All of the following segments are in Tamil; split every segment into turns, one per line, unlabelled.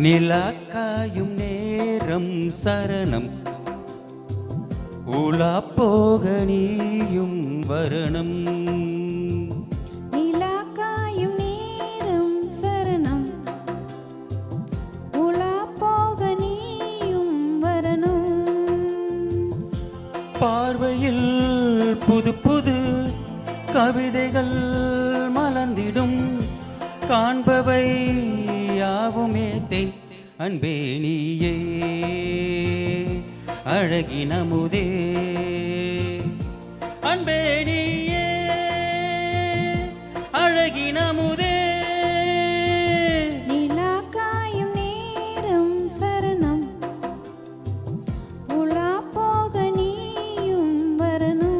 நிலாக்காயும் நேரம் சரணம் உலா போக நீயும் வரணும்.
நிலாக்காயும் நேரம் சரணம் உலா போக நீயும் வரணும்.
பார்வையில் புது புது கவிதைகள் மலர்ந்திடும் காண்பவை யாவுமே தேன் அன்பே நீயே அழகினமுதே அன்பே நீயே அழகினமுதே.
நிலாக்காயும் நேரம் சரணம் உலா போக நீயும் வரணும்.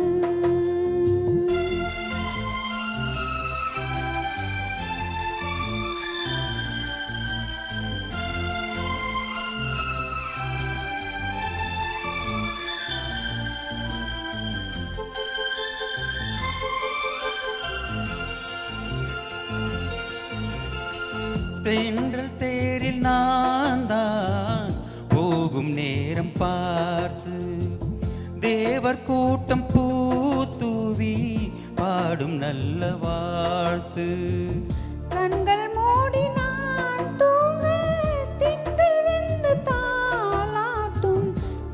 தென்றல் தேரில் நான் தான் போகும் நேரம் பார்த்து தேவர் கூட்டம் பூத்தூவி பாடும் நல்ல வாழ்த்து.
கண்கள் மூடி நான் தூங்க திங்கள் வந்து தாளாட்டும்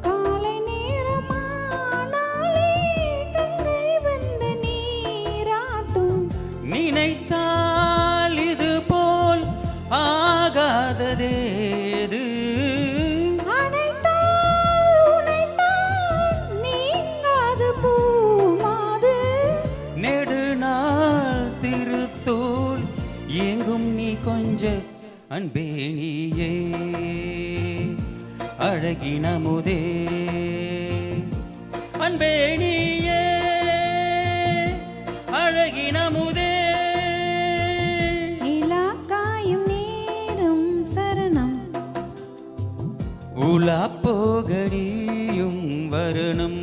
காலை நேரமானாலே கங்கை வந்து நீராட்டும்.
நினைத்தால் இது போல் ஆகாததேது
அனைத்தால் உனைத்தான் நீங்காது பூமாது.
நெடுநாள் திருத்தோல் எங்கும் நீ கொஞ்ச அன்பே நீயே அழகினமுதே அன்பே நீயே அழகினமுதே.
நிலாக்காயும் நேரம் சரணம்
உலா போகடியும் வரணும்.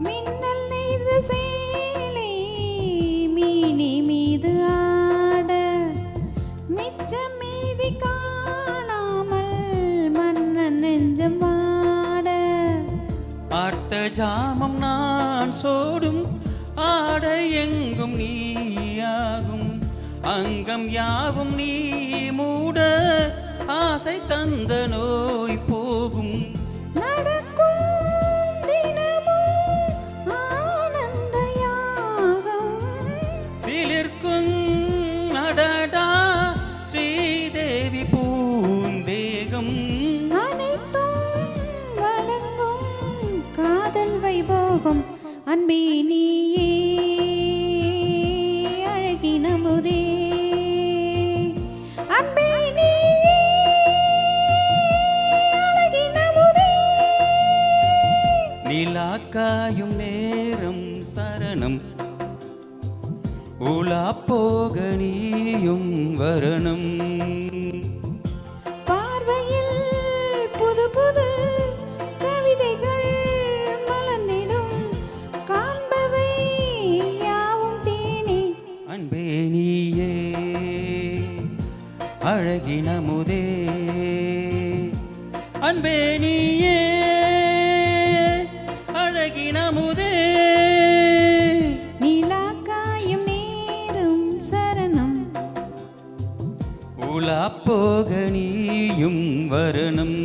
மின்னல் நெய்த சேலை மீனி மீது ஆட மிச்சம் மீதி காணாமல் மன்னன் நெஞ்சம் வாட.
ஆர்த்த ஜாமம் நான் சோடும் ஆடை எங்கும் நீயாகும் அங்கம் யாவும் நீ மூட ஆசை தந்த நோய் போகும்.
நடக்கும் தினமும் ஆனந்த யாகம்
சிலிர்க்கும் அடடா ஸ்ரீதேவி பூந்தேகம்.
அனைத்தும் வழங்கும் காதல் வைபோகம் அன்பே நீயே அழகினமுதே அன்பே நீயே அழகினமுதே.
நிலாக்காயும் நேரம் சரணம் உலா போக நீயும் வரணும்.
பார்வையில் புது புது கவிதைகள் மலர்ந்திடும் காண்பவை யாவும் தேனே
அன்பே நீயே அழகினமுதே அன்பே நீயே அழகினமுதே.
நிலாக்காயும் நேரும் சரணம்
உலா போக நீயும் வரணும்.